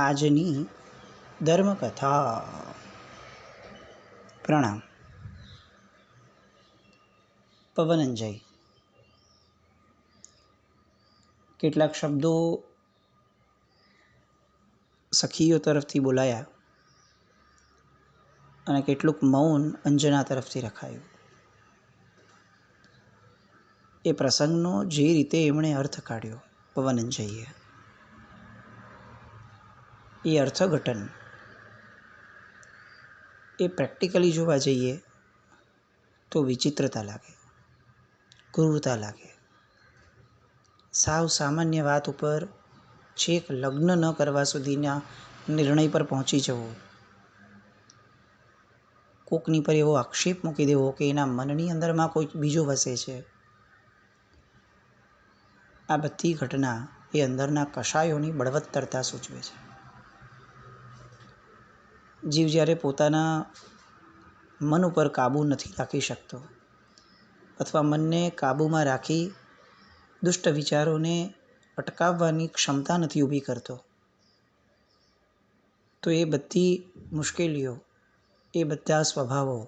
આજની ધર્મકથા. પ્રણામ. પવનંજય. કેટલાક શબ્દો સખીઓ તરફથી બોલાયા અને કેટલુંક મૌન અંજના તરફથી રખાયું. એ પ્રસંગનો જે રીતે એમણે અર્થ કાઢ્યો પવનંજયે, એ અર્થઘટન એ પ્રેક્ટિકલી જોવા જઈએ તો વિચિત્રતા લાગે, ક્રૂરતા લાગે. સાવ સામાન્ય વાત ઉપર છેક લગ્ન ન કરવા સુધીના નિર્ણય પર પહોંચી જવું, કોકની પર એવો આક્ષેપ મૂકી દેવો કે એના મનની અંદરમાં કોઈ બીજો વસે છે. આ બધી ઘટના એ અંદરના કશાયોની બળવત્તરતા સૂચવે છે. જીવ જ્યારે પોતાના મન ઉપર કાબૂ નથી રાખી શકતો અથવા મનને કાબૂમાં રાખી દુષ્ટ વિચારોને અટકાવવાની ક્ષમતા નથી ઊભી કરતો, તો એ બધી મુશ્કેલીઓ, એ બધા સ્વભાવો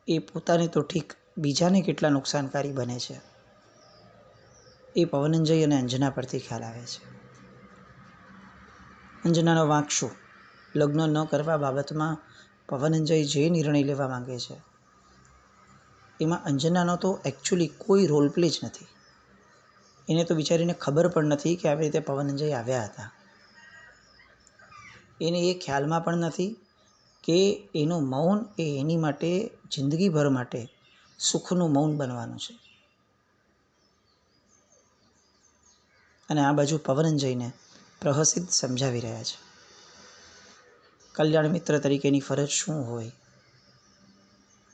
એ પોતાને તો ઠીક, બીજાને કેટલા નુકસાનકારી બને છે એ પવનંજય અને અંજના પરથી ખ્યાલ આવે છે. અંજનાનો વાંક શું? લગ્ન ન કરવા બાબતમાં પવનંજય જે નિર્ણય લેવા માંગે છે એમાં અંજનાનો તો એકચ્યુઅલી કોઈ રોલ પ્લે જ નથી. એને તો બિચારીને ખબર પણ નથી કે આવી રીતે પવનંજય આવ્યા હતા. એને એ ખ્યાલમાં પણ નથી કે એનું મૌન એ એની માટે જિંદગીભર માટે સુખનું મૌન બનવાનું છે. અને આ બાજુ પવનંજયને પ્રહસિત સમજાવી રહ્યા છે કલ્યાણ મિત્ર તરીકેની ફરજ શું હોય.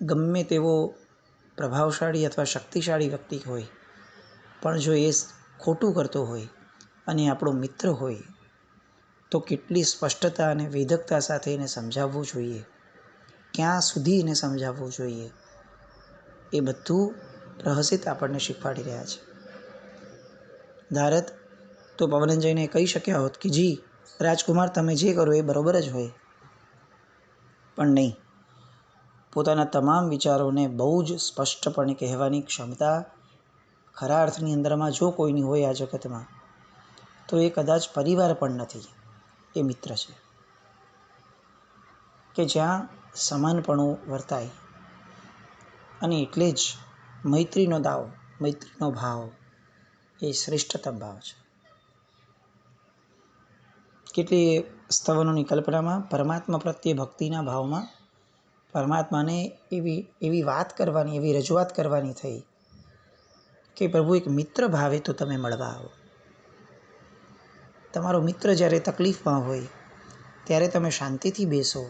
ગમે તેવો પ્રભાવશાળી અથવા શક્તિશાળી વ્યક્તિ હોય, પણ જો એ ખોટું કરતો હોય અને આપણો મિત્ર હોય તો કેટલી સ્પષ્ટતા અને વેધકતા સાથે એને સમજાવવું જોઈએ, ક્યાં સુધી એને સમજાવવું જોઈએ, એ બધું પ્રહસિત આપણને શીખવાડી રહ્યા છે. ધારત તો પવનંજયને કહી શક્યા હોત કે જી રાજકુમાર, તમે જે કરો એ બરોબર જ હોય, પણ નહીં. પોતાના તમામ વિચારોને બહુ જ સ્પષ્ટપણે કહેવાની ક્ષમતા ખરા અર્થની અંદરમાં જો કોઈની હોય આ જગતમાં, તો એ કદાચ પરિવાર પણ નથી, એ મિત્ર છે. કે જ્યાં સમાનપણું વર્તાય અને એટલે જ મૈત્રીનો દાવ, મૈત્રીનો ભાવ એ શ્રેષ્ઠતમ ભાવ છે. કેટલી સ્તવનોની કલ્પનામાં પરમાત્મા પ્રત્યે ભક્તિના ભાવમાં પરમાત્માને એવી વાત કરવાની, એવી રજૂઆત કરવાની થઈ કે પ્રભુ, એક મિત્ર ભાવે તો તમે મળવા આવો. તમારો મિત્ર જ્યારે તકલીફમાં હોય ત્યારે તમે શાંતિથી બેસો,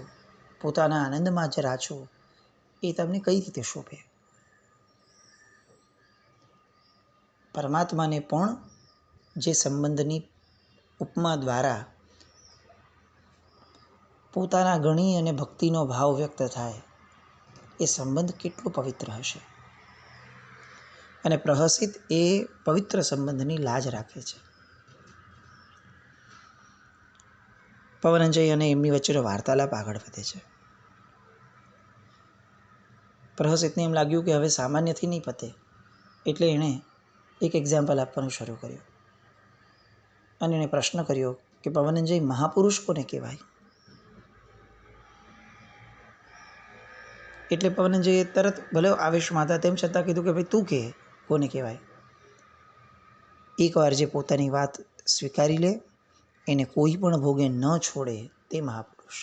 પોતાના આનંદમાં જ રાચો, એ તમને કઈ રીતે શોભે? પરમાત્માને પણ જે સંબંધની ઉપમા દ્વારા પોતાના ગણી અને ભક્તિનો ભાવ વ્યક્ત થાય, એ સંબંધ કેટલો પવિત્ર હશે. અને પ્રહસિત એ પવિત્ર સંબંધની લાજ રાખે છે. પવનંજય અને એમની વચ્ચેનો વાર્તાલાપ આગળ વધે છે. પ્રહસિતને એમ લાગ્યું કે હવે સામાન્યથી નહીં પતે, એટલે એણે એક એક્ઝામ્પલ આપવાનું શરૂ કર્યું અને એણે પ્રશ્ન કર્યો કે પવનંજય, મહાપુરુષ કોને કહેવાય? એટલે પવનંજયે તરત ભલે આવેશમાં હતા તેમ છતાં કીધું કે ભાઈ તું કહે, કોને કહેવાય? એકવાર જે પોતાની વાત સ્વીકારી લે, એને કોઈ પણ ભોગે ન છોડે, તે મહાપુરુષ.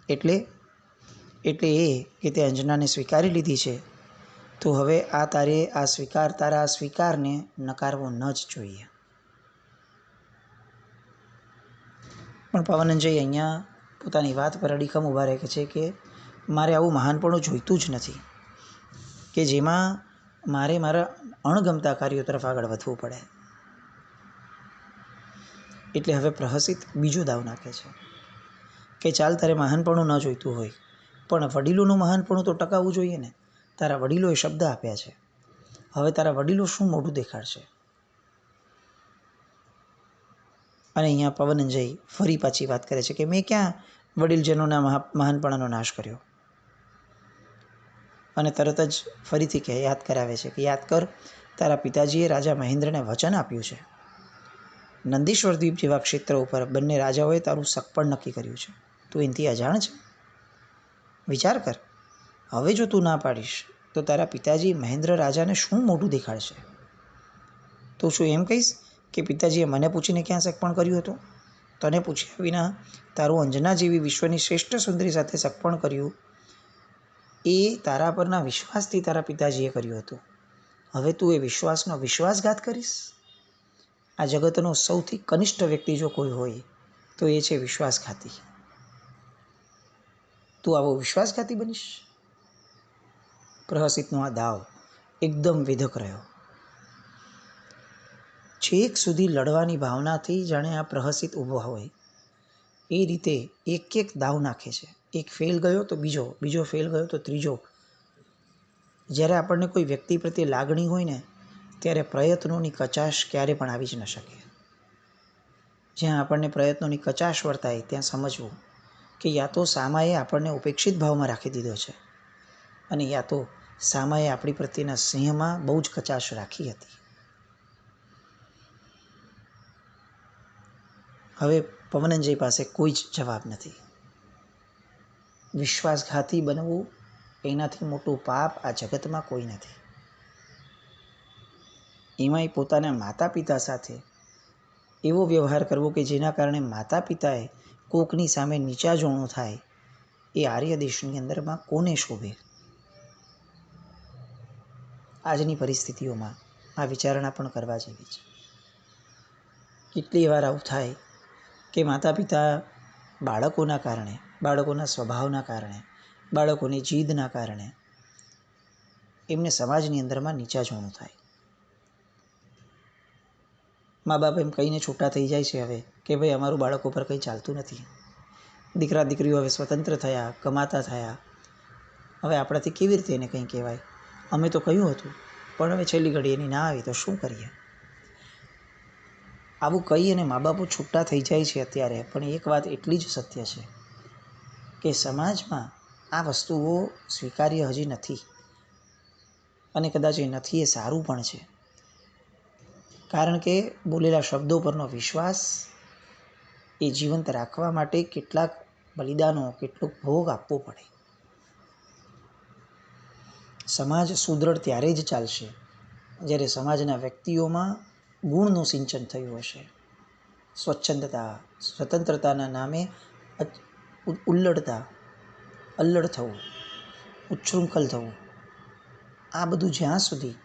એટલે એ કે તે અંજનાને સ્વીકારી લીધી છે, તો હવે તારા આ સ્વીકારને નકારવો ન જ જોઈએ. પણ પવનંજય અહીંયા પોતાની વાત પર અડીખમ ઊભા રહે છે કે મારે આવું મહાનપણું જોઈતું જ નથી કે જેમાં મારે મારા અણગમતા કાર્યો તરફ આગળ વધવું પડે. એટલે હવે પ્રહસિત બીજો દાવ નાખે છે કે ચાલ, તારે મહાનપણું ન જોઈતું હોય, પણ વડીલોનું મહાનપણું તો ટકાવવું જોઈએ ને. તારા વડીલોએ શબ્દ આપ્યા છે, હવે તારા વડીલો શું મોઢું દેખાડશે? અને અહીંયા પવનંજય ફરી પાછી વાત કરે છે કે મેં ક્યાં વડીલજનોના મહાનપણાનો નાશ કર્યો. અને તરત જ ફરીથી યાદ કરાવે છે કે યાદ કર, તારા પિતાજીએ રાજા મહેન્દ્રને વચન આપ્યું છે. નંદીશ્વર દ્વીપ જેવા ક્ષેત્ર ઉપર બંને રાજાઓએ તારું સગપણ નક્કી કર્યું છે. તું એનાથી અજાણ છે? વિચાર કર, હવે જો તું ના પાડીશ તો તારા પિતાજી મહેન્દ્ર રાજાને શું મોઢું દેખાડશે? તો શું એમ કહીશ કે પિતાજીએ મને પૂછીને ક્યાં સગપણ કર્યું હતું? તને પૂછ્યા વિના તારું અંજના જેવી વિશ્વની શ્રેષ્ઠ સુંદરી સાથે સગપણ કર્યું એ તારા પરના વિશ્વાસથી તારા પિતાજીએ કર્યું હતું. હવે તું એ વિશ્વાસનો વિશ્વાસઘાત કરીશ? આ જગતનો સૌથી કનિષ્ઠ વ્યક્તિ જો કોઈ હોય તો એ છે વિશ્વાસઘાતી. તું આવો વિશ્વાસઘાતી બનીશ? પ્રહસિતનો આ દાવ એકદમ વિધક રહ્યો. છેક સુધી લડવાની ભાવનાથી જાણે આ પ્રહસિત ઊભો હોય એ રીતે એક એક દાવ નાખે છે. એક ફેલ ગયો તો બીજો, બીજો ફેલ ગયો તો ત્રીજો. જ્યારે આપણને કોઈ વ્યક્તિ પ્રત્યે લાગણી હોય ને ત્યારે પ્રયત્નોની કચાશ ક્યારે પણ આવી જ ન શકે. જ્યાં આપણને પ્રયત્નોની કચાશ વર્તાય ત્યાં સમજવું કે યા તો સામાએ આપણને ઉપેક્ષિત ભાવમાં રાખી દીધો છે અને યા તો સામાએ આપણી પ્રત્યેના સ્નેહમાં બહુ જ કચાશ રાખી હતી. હવે પવનંજય પાસે કોઈ જ જવાબ નથી. વિશ્વાસઘાતી બનવું એનાથી મોટું પાપ આ જગતમાં કોઈ નથી. એમાંય પોતાના માતા પિતા સાથે એવો વ્યવહાર કરવો કે જેના કારણે માતા પિતાએ કોકની સામે નીચા જોણું થાય, એ આર્ય દેશની અંદરમાં કોને શોભે? આજની પરિસ્થિતિઓમાં આ વિચારણા પણ કરવા જેવી છે. કેટલી વાર આવું થાય કે માતા પિતા બાળકોના કારણે, બાળકોના સ્વભાવના કારણે, બાળકોની જીદના કારણે એમને સમાજની અંદરમાં નીચા જોણું થાય. મા બાપ એમ કહીને છૂટા થઈ જાય છે હવે કે ભાઈ અમારું બાળકો પર કંઈ ચાલતું નથી. દીકરા દીકરીઓ હવે સ્વતંત્ર થયા, કમાતા થયા, હવે આપણાથી કેવી રીતે એને કંઈ કહેવાય? અમે તો કહ્યું હતું પણ હવે છેલ્લી ઘડી એની ના આવી તો શું કરીએ? આવું કહી અને મા બાપો છૂટા થઈ જાય છે અત્યારે. પણ એક વાત એટલી જ સત્ય છે કે સમાજમાં આ વસ્તુઓ સ્વીકાર્ય હજી નથી અને કદાચ એ નથી એ સારું પણ છે. કારણ કે બોલેલા શબ્દો પરનો વિશ્વાસ એ જીવંત રાખવા માટે કેટલાક બલિદાનો, કેટલોક ભોગ આપવો પડે. સમાજ સુદૃઢ ત્યારે જ ચાલશે જ્યારે સમાજના વ્યક્તિઓમાં ગુણનું સિંચન થયું હશે. સ્વચ્છંદતા, સ્વતંત્રતાના નામે અલ્લડ થવું, ઉચ્છૃંખલ થવું, આ બધું જ્યાં સુધી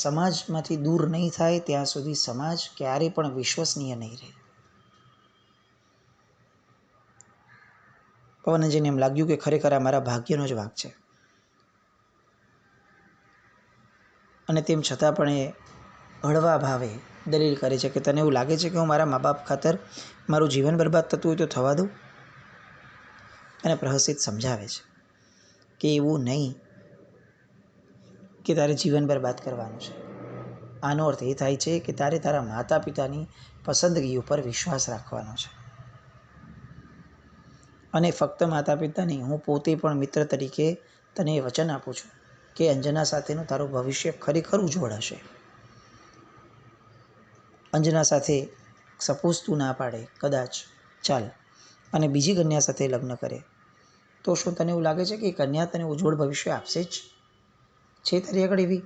સમાજમાંથી દૂર નહીં થાય ત્યાં સુધી સમાજ ક્યારેય પણ વિશ્વસનીય નહીં રહે. પવનજીને એમ લાગ્યું કે ખરેખર આ મારા ભાગ્યનો જ વાંક છે. અને તેમ છતાં પણ એ હળવા ભાવે દલીલ કરે છે કે તને એવું લાગે છે કે હું મારા મા બાપ ખાતર મારું જીવન બરબાદ થતું હોય તો થવા દઉં? અને પ્રહસિત સમજાવે છે કે એવું નહીં કે તારે જીવન બરબાદ કરવાનું છે. આનો અર્થ એ થાય છે કે તારે તારા માતા પિતાની પસંદગી ઉપર વિશ્વાસ રાખવાનો છે. અને ફક્ત માતા પિતા નહીં, હું પોતે પણ મિત્ર તરીકે તને એ વચન આપું છું કે અંજના સાથેનું તારું ભવિષ્ય ખરેખર ઉજ્જવળ હશે. અંજના સાથે સપોઝ તું ના પાડે કદાચ ચાલ અને બીજી કન્યા સાથે લગ્ન કરે તો શું તને એવું લાગે છે કે એ કન્યા તને ઉજ્જવળ ભવિષ્ય આપશે જ? છે તારી આગળ એવી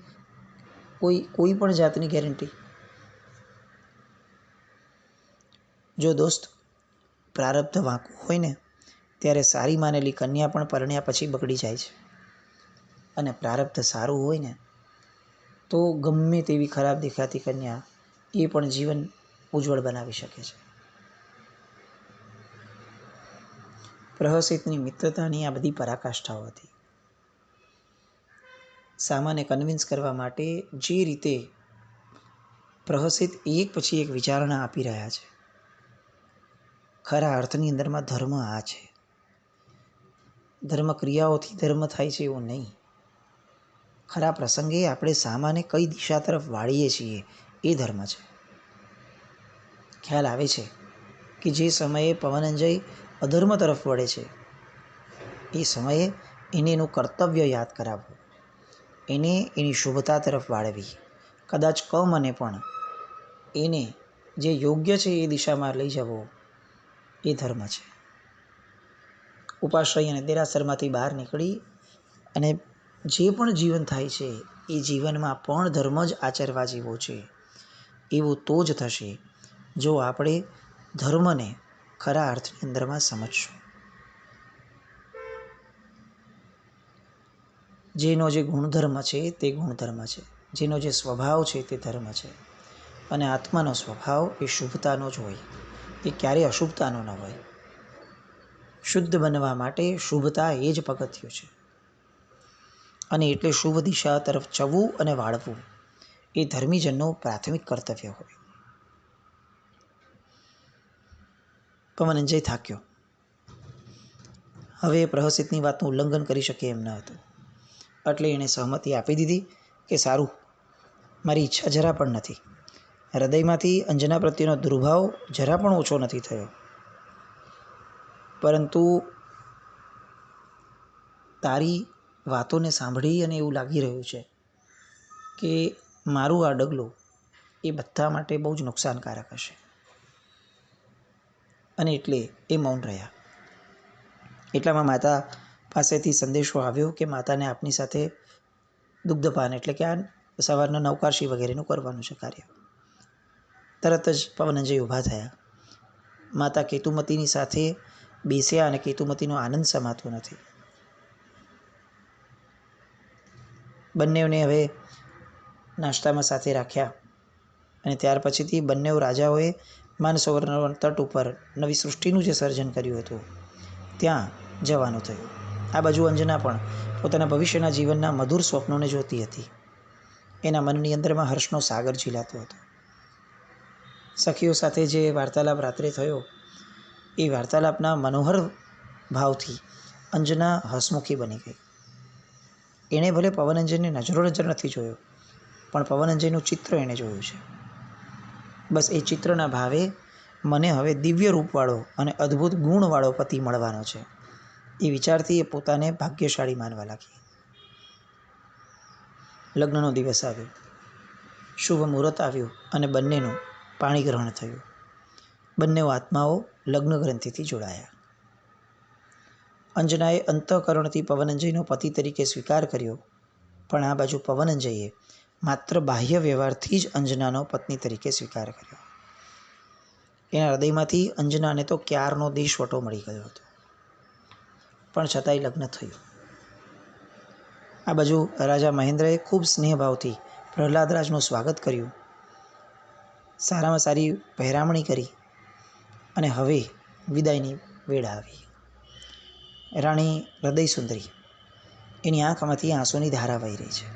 કોઈ પણ જાતની ગેરંટી? જો દોસ્ત, પ્રારબ્ધ વાંકું હોય ને ત્યારે સારી માનેલી કન્યા પણ પરણ્યા પછી બગડી જાય છે. અને પ્રારબ્ધ સારું હોય ને તો ગમે તેવી ખરાબ દેખાતી કન્યા એ પણ જીવન ઉજ્જવળ બનાવી શકે છે. પ્રહસિતની મિત્રતાની આ બધી પરાકાષ્ઠાઓ હતી. સામાને કન્વિન્સ કરવા માટે જે રીતે પ્રહસિત એક પછી એક વિચારણા આપી રહ્યા છે, ખરા અર્થની અંદરમાં ધર્મ આ છે. ધર્મ ક્રિયાઓથી ધર્મ થાય છે એવું નહીં. ખરા પ્રસંગે આપણે સામાને કઈ દિશા તરફ વાળીએ છીએ એ ધર્મ છે. ખ્યાલ આવે છે કે જે સમયે પવનંજય અધર્મ તરફ વળે છે એ સમયે એને એનું કર્તવ્ય યાદ કરાવવું, એને એની શુભતા તરફ વાળવી, કદાચ કમને પણ એને જે યોગ્ય છે એ દિશામાં લઈ જવો એ ધર્મ છે. ઉપાશ્રય અને દેરાસરમાંથી બહાર નીકળી અને જે પણ જીવન થાય છે એ જીવનમાં પણ ધર્મ જ આચરવા જેવો છે એવું તો જ થશે જો આપણે ધર્મને ખરા અર્થની અંદરમાં સમજશું. જેનો જે ગુણધર્મ છે તે ગુણધર્મ છે, જેનો જે સ્વભાવ છે તે ધર્મ છે. અને આત્માનો સ્વભાવ એ શુભતાનો જ હોય, એ ક્યારેય અશુભતાનો ન હોય. શુદ્ધ બનવા માટે શુભતા એ જ પગથિયું છે. અને એટલે શુભ દિશા તરફ જવું અને વાળવું એ ધર્મીજનનું પ્રાથમિક કર્તવ્ય હોય. પવનંજય થાક્યો. હવે પ્રહસિતની વાતનું ઉલ્લંઘન કરી શકે એમ ન હતું. એટલે એણે સહમતિ આપી દીધી કે સારું, મારી ઈચ્છા જરા પણ નથી. હૃદયમાંથી અંજના પ્રત્યેનો દુર્ભાવ જરા પણ ઓછો નથી થયો. પરંતુ તારી વાતોને સાંભળી અને એવું લાગી રહ્યું છે કે મારું આ ડગલું એ બધા માટે બહુ જ નુકસાનકારક હશે. અને એટલે એ મૌન રહ્યા. એટલામાં માતા પાસેથી સંદેશો આવ્યો કે માતાને આપની સાથે દુગ્ધપાન એટલે કે આ સવારના નવકાશી વગેરેનું કરવાનું છે કાર્ય. તરત જ પવનંજય ઊભા થયા. માતા કેતુમતીની સાથે બેસ્યા અને કેતુમતીનો આનંદ સમાતો નથી. બંનેઓને હવે નાસ્તામાં સાથે રાખ્યા અને ત્યાર પછીથી બંને રાજાઓએ માનસરોવરના તટ ઉપર નવી સૃષ્ટિનું જે સર્જન કર્યું હતું ત્યાં જવાનું થયું. આ બાજુ અંજના પણ પોતાના ભવિષ્યના જીવનના મધુર સ્વપ્નોને જોતી હતી. એના મનની અંદરમાં હર્ષનો સાગર ઝીલાતો હતો. સખીઓ સાથે જે વાર્તાલાપ રાત્રે થયો એ વાર્તાલાપના મનોહર ભાવથી અંજના હસમુખી બની ગઈ. એણે ભલે પવનંજયને નજરો નજર નથી જોયો, પણ પવનંજયનું ચિત્ર એણે જોયું છે. બસ એ ચિત્રના ભાવે મને હવે દિવ્ય રૂપવાળો અને અદ્ભુત ગુણવાળો પતિ મળવાનો છે એ વિચારથી એ પોતાને ભાગ્યશાળી માનવા લાગી. લગ્નનો દિવસ આવ્યો, શુભ મુહૂર્ત આવ્યું અને બંનેનું પાણી ગ્રહણ થયું. બંને આત્માઓ લગ્ન ગ્રંથિથી જોડાયા. અંજનાએ અંતઃકરણથી પવનંજયનો પતિ તરીકે સ્વીકાર કર્યો, પણ આ બાજુ પવનંજયે માત્ર બાહ્ય વ્યવહારથી જ અંજનાનો પત્ની તરીકે સ્વીકાર કર્યો. એના હૃદયમાંથી અંજનાને તો ક્યારનો દેશવટો મળી ગયો હતો, પણ છતાંય લગ્ન થયું. આ બાજુ રાજા મહેન્દ્રએ ખૂબ સ્નેહભાવથી પ્રહલાદરાજનું સ્વાગત કર્યું, સારામાં સારી પહેરામણી કરી અને હવે વિદાયની વેળ આવી. રાણી હૃદયસુંદરી, એની આંખમાંથી આંસુની ધારા વહી રહી છે.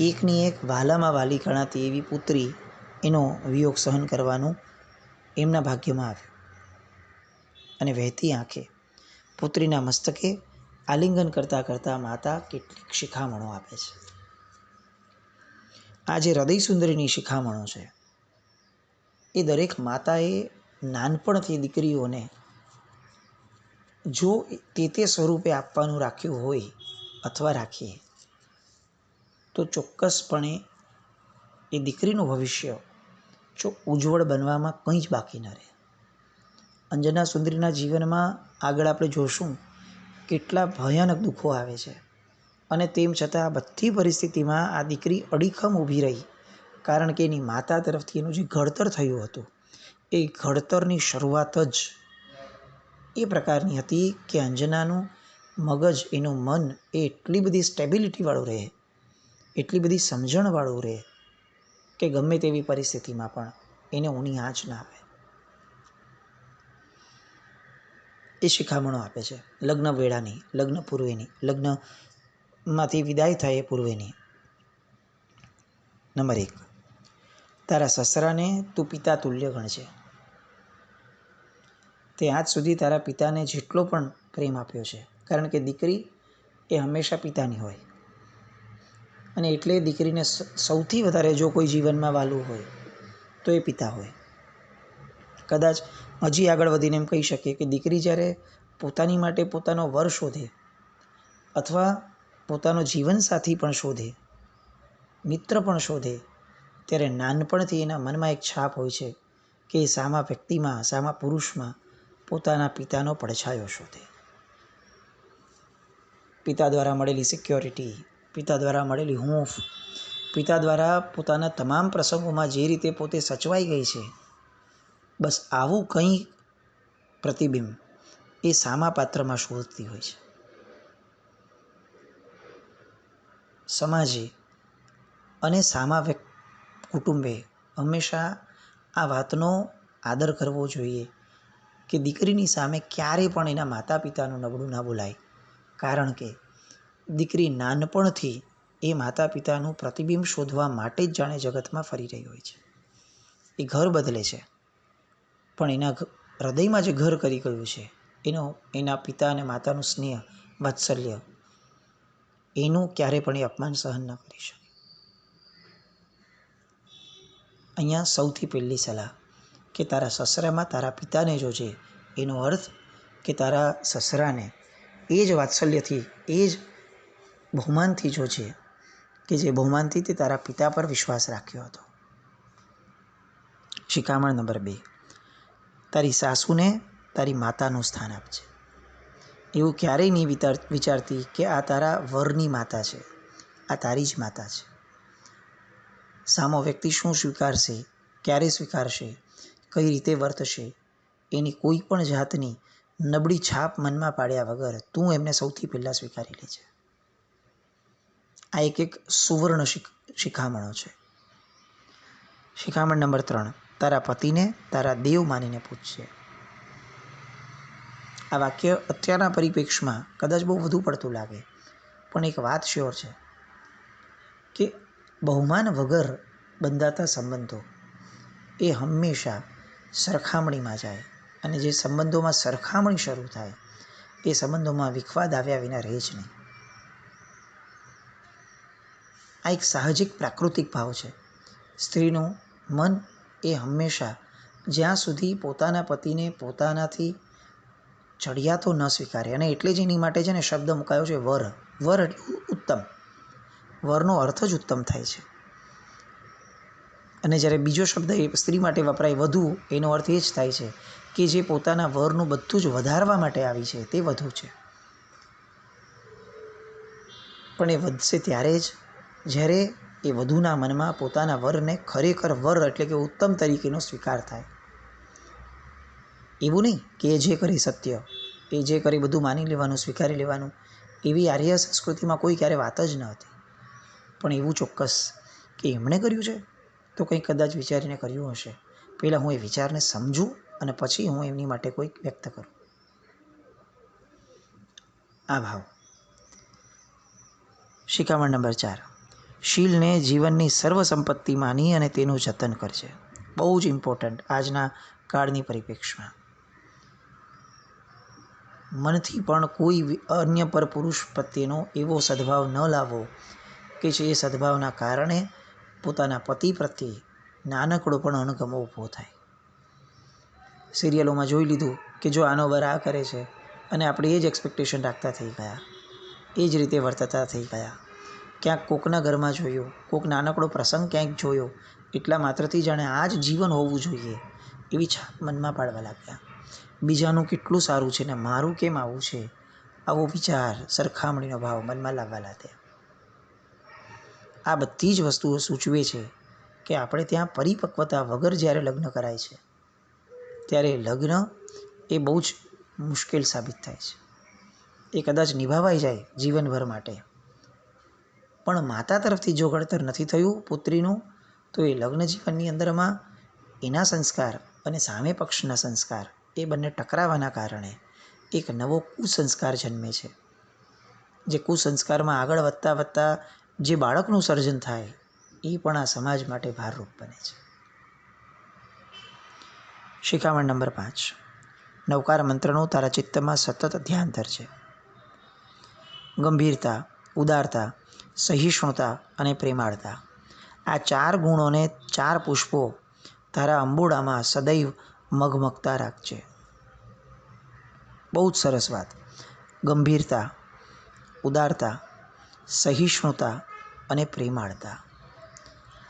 એકની એક વહાલામાં વહાલી ગણાતી એવી પુત્રી એનો વિયોગ સહન કરવાનું એમના ભાગ્યમાં આવ્યું. અને વહેતી આંખે પુત્રીના મસ્તકે આલિંગન કરતાં કરતાં માતા કેટલીક શિખામણો આપે છે. આ જે હૃદયસુંદરીની શિખામણો છે એ દરેક માતાએ નાનપણથી દીકરીઓને જો તે સ્વરૂપે આપવાનું રાખ્યું હોય અથવા રાખીએ તો ચોક્કસપણે એ દીકરીનું ભવિષ્ય જો ઉજ્જવળ બનવામાં કંઈ જ બાકી ન રહે. અંજના સુંદરીના જીવનમાં આગળ આપણે જોશું કેટલા ભયાનક દુઃખો આવે છે, અને તેમ છતાં આ બધી પરિસ્થિતિમાં આ દીકરી અડીખમ ઊભી રહી, કારણ કે એની માતા તરફથી એનું જે ઘડતર થયું હતું એ ઘડતરની શરૂઆત જ એ પ્રકારની હતી કે અંજનાનું મગજ, એનું મન એ એટલી બધી સ્ટેબિલિટીવાળું રહે, એટલી બધી સમજણવાળું રહે કે ગમે તેવી પરિસ્થિતિમાં પણ એને ઊની આંચ ના આવે. એ શિખામણો આપે છે લગ્ન વેળાની, લગ્ન પૂર્વેની, લગ્નમાંથી વિદાય થાય એ પૂર્વેની. નંબર 1, તારા સસરાને તું પિતા તુલ્ય ગણજે. તે આજ સુધી તારા પિતાને જેટલો પણ પ્રેમ આપ્યો છે, કારણ કે દીકરી એ હંમેશા પિતાની હોય, અને એટલે દીકરીને સૌથી વધારે જો કોઈ જીવનમાં વાલું હોય તો એ પિતા હોય. કદાચ હજી આગળ વધીને એમ કહી શકીએ કે દીકરી જ્યારે પોતાની માટે પોતાનો વર શોધે અથવા પોતાનો જીવનસાથી પણ શોધે, મિત્ર પણ શોધે, ત્યારે નાનપણથી એના મનમાં એક છાપ હોય છે કે એ સામા વ્યક્તિમાં, સામા પુરુષમાં પોતાના પિતાનો પડછાયો શોધે. પિતા દ્વારા મળેલી સિક્યોરિટી, પિતા દ્વારા મળેલી હૂંફ, પિતા દ્વારા પોતાના તમામ પ્રસંગોમાં જે રીતે પોતે સચવાઈ ગઈ છે, બસ આવું કંઈ પ્રતિબિંબ એ સામા પાત્રમાં શોધતી હોય છે. સમાજે અને સામા કુટુંબે હંમેશા આ વાતનો આદર કરવો જોઈએ કે દીકરીની સામે ક્યારેય પણ એના માતા પિતાનું નબળું ના બોલાય. કારણ કે દીકરી નાનપણથી એ માતા પિતાનું પ્રતિબિંબ શોધવા માટે જ જાણે જગતમાં ફરી રહી હોય છે. એ ઘર બદલે છે, પણ એના હૃદયમાં જે ઘર કરી ગયું છે એના પિતા અને માતાનું સ્નેહ, વાત્સલ્ય, એનું ક્યારે પણ એ અપમાન સહન ન કરી શકે. અહીંયા સૌથી પહેલી સલાહ કે તારા સસરામાં તારા પિતાને જોજે. એનો અર્થ કે તારા સસરાને એ જ વાત્સલ્યથી, એ જ બહુમાનથી જોજે કે જે બહુમાનથી તે તારા પિતા પર વિશ્વાસ રાખ્યો હતો. શિખામણ નંબર 2, તારી સાસુને તારી માતાનું સ્થાન આપજે. એવું ક્યારેય નહીં વિચારતી કે આ તારા વરની માતા છે, આ તારી જ માતા છે. સામો વ્યક્તિ શું સ્વીકારશે, ક્યારે સ્વીકારશે, કઈ રીતે વર્તશે, એની કોઈ પણ જાતની નબળી છાપ મનમાં પાડ્યા વગર તું એમને સૌથી પહેલાં સ્વીકારી લેજે. આ એક સુવર્ણ શિખામણો છે. શિખામણ નંબર 3, તારા પતિને તારા દેવ માનીને પૂછજે. આ વાક્ય અત્યારના પરિપ્રેક્ષમાં કદાચ બહુ વધુ પડતું લાગે, પણ એક વાત શ્યોર છે કે બહુમાન વગર બંધાતા સંબંધો એ હંમેશા સરખામણીમાં જાય, અને જે સંબંધોમાં સરખામણી શરૂ થાય એ સંબંધોમાં વિખવાદ આવ્યા વિના રહે જ નહીં. આ એક સાહજિક પ્રાકૃતિક ભાવ છે. સ્ત્રીનું મન એ હંમેશા જ્યાં સુધી પોતાના પતિને પોતાનાથી ચડિયાતો ન સ્વીકારે, અને એટલે જ એની માટે છે ને શબ્દ મુકાયો છે વર. વર એટલે ઉત્તમ. વરનો અર્થ જ ઉત્તમ થાય છે. અને જ્યારે બીજો શબ્દ એ સ્ત્રી માટે વપરાય વધુ, એનો અર્થ એ જ થાય છે કે જે પોતાના વરનું બધું જ વધારવા માટે આવી છે તે વધુ છે. પણ એ વધશે ત્યારે જ જ્યારે એ વધુના મનમાં પોતાના વરને ખરેખર વર એટલે કે ઉત્તમ તરીકેનો સ્વીકાર થાય. એવું નહીં કે એ જે કરી સત્ય, એ જે કરી બધું માની લેવાનું, સ્વીકારી લેવાનું, એવી આર્ય સંસ્કૃતિમાં કોઈ ક્યારે વાત જ ન હતી. પણ એવું ચોક્કસ કે એમણે કર્યું છે તો કંઈ કદાચ વિચારીને કર્યું હશે. પહેલાં હું એ વિચારને સમજું અને પછી હું એમની માટે કોઈક વ્યક્ત કરું. આ ભાવ. શિખામણ નંબર 4, શીલને જીવનની સર્વ સંપત્તિ માની અને તેનું જતન કરજે. બહુ જ ઇમ્પોર્ટન્ટ આજના કાળની પરિપ્રેક્ષમાં. મનથી પણ કોઈ અન્ય પર પુરુષ પ્રત્યેનો એવો સદભાવ ન લાવવો કે જે સદભાવના કારણે પોતાના પતિ પ્રત્યે નાનકડો પણ અણગમો ઊભો થાય. સિરિયલોમાં જોઈ લીધું કે જો આનો વર આ કરે છે અને આપણે એ જ એક્સપેક્ટેશન રાખતા થઈ ગયા, એ જ રીતે વર્તતા થઈ ગયા. ક્યાંક કોકના ઘરમાં જોયું, કોક નાનકડો પ્રસંગ ક્યાંક જોયો, એટલા માત્રથી જાણે આ જ જીવન હોવું જોઈએ એવી છાપ મનમાં પાડવા લાગ્યા. બીજાનું કેટલું સારું છે ને મારું કેમ આવું છે, આવો વિચાર, સરખામણીનો ભાવ મનમાં લાવવા લાગ્યા. આ બધી જ વસ્તુઓ સૂચવે છે કે આપણે ત્યાં પરિપક્વતા વગર જ્યારે લગ્ન કરાય છે ત્યારે લગ્ન એ બહુ જ મુશ્કેલ સાબિત થાય છે. એ કદાચ નિભાવાઈ જાય જીવનભર માટે, પણ માતા તરફથી જો ઘડતર નથી થયું પુત્રીનું, તો એ લગ્ન જીવનની અંદરમાં એના સંસ્કાર અને સામે પક્ષના સંસ્કાર એ બંને ટકરાવાના કારણે એક નવો કુસંસ્કાર જન્મે છે. જે કુસંસ્કારમાં આગળ વધતા વધતા જે બાળકનું સર્જન થાય એ પણ આ સમાજ માટે ભારરૂપ બને છે. શિખામણ નંબર 5, નવકાર મંત્રનું તારા ચિત્તમાં સતત ધ્યાન ધરજે. ગંભીરતા, ઉદારતા, સહિષ્ણુતા અને પ્રેમાળતા, આ 4 ગુણોને 4 પુષ્પો તારા અંબોડામાં સદૈવ મગમગતા રાખજે. બહુ જ સરસ વાત. ગંભીરતા, ઉદારતા, સહિષ્ણુતા અને પ્રેમાળતા,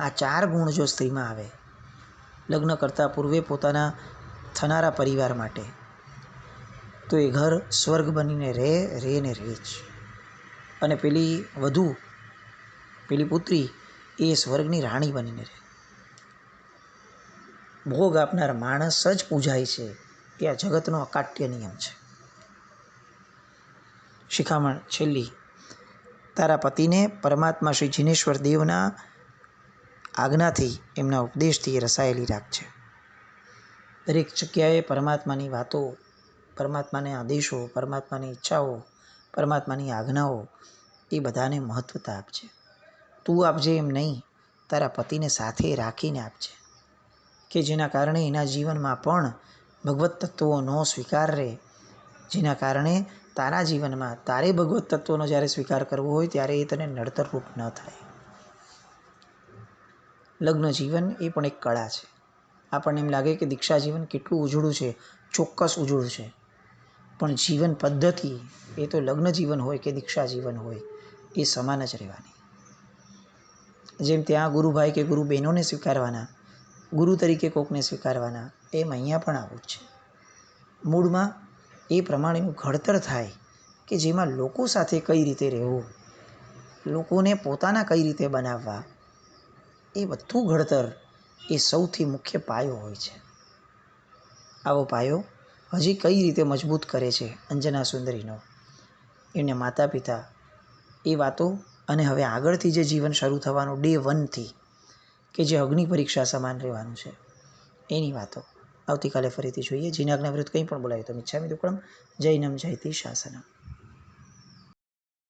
આ 4 ગુણ જો સ્ત્રીમાં આવે લગ્ન કરતાં પૂર્વે પોતાના થનારા પરિવાર માટે, તો એ ઘર સ્વર્ગ બનીને રહે ને રહે જ. અને પેલી વધુ, પેલી પુત્રી એ સ્વર્ગની રાણી બનીને રહે. ભોગ આપનાર માણસ જ પૂજાય છે એ આ જગતનો અકાટ્ય નિયમ છે. શિખામણ છેલ્લી, તારા પતિને પરમાત્મા શ્રી જીનેશ્વર દેવના આજ્ઞાથી, એમના ઉપદેશથી રસાયેલી રાખજે. દરેક જગ્યાએ પરમાત્માની વાતો, પરમાત્માના આદેશો, પરમાત્માની ઈચ્છાઓ, પરમાત્માની આજ્ઞાઓ, એ બધાને મહત્ત્વતા આપજે. તું આપજે એમ નહીં, તારા પતિને સાથે રાખીને આપજે, કે જેના કારણે એના જીવનમાં પણ ભગવત તત્વોનો સ્વીકાર રહે, જેના કારણે તારા જીવનમાં તારે ભગવત તત્વોનો જ્યારે સ્વીકાર કરવો હોય ત્યારે એ તને નડતરરૂપ ન થાય. લગ્ન જીવન એ પણ એક કળા છે. આપણને એમ લાગે કે દીક્ષા જીવન કેટલું ઉજળું છે, ચોક્કસ ઉજળું છે, પણ જીવન પદ્ધતિ એ તો લગ્ન જીવન હોય કે દીક્ષા જીવન હોય એ સમાન જ રહેવાની. જેમ ત્યાં ગુરુભાઈ કે ગુરુ બહેનોને સ્વીકારવાના, ગુરુ તરીકે કોકને સ્વીકારવાના, એમ અહીંયા પણ આવું જ છે. મૂળમાં એ પ્રમાણેનું ઘડતર થાય કે જેમાં લોકો સાથે કઈ રીતે રહેવું, લોકોને પોતાના કઈ રીતે બનાવવા, એ બધું ઘડતર એ સૌથી મુખ્ય પાયો હોય છે. આવો પાયો હજી કઈ રીતે મજબૂત કરે છે અંજના સુંદરીનો, એને માતા પિતા એ વાતો, અને હવે આગળથી જે જીવન શરૂ થવાનું ડે 1થી, કે જે અગ્નિ પરીક્ષા સમાન રહેવાનું છે, એની વાતો આવતીકાલે ફરીથી જોઈએ. જીનાજ્ઞા વિરુદ્ધ કંઈ પણ બોલાય તો મિચ્છામિ દુક્કડમ. જૈનમ જયતિ શાસનમ.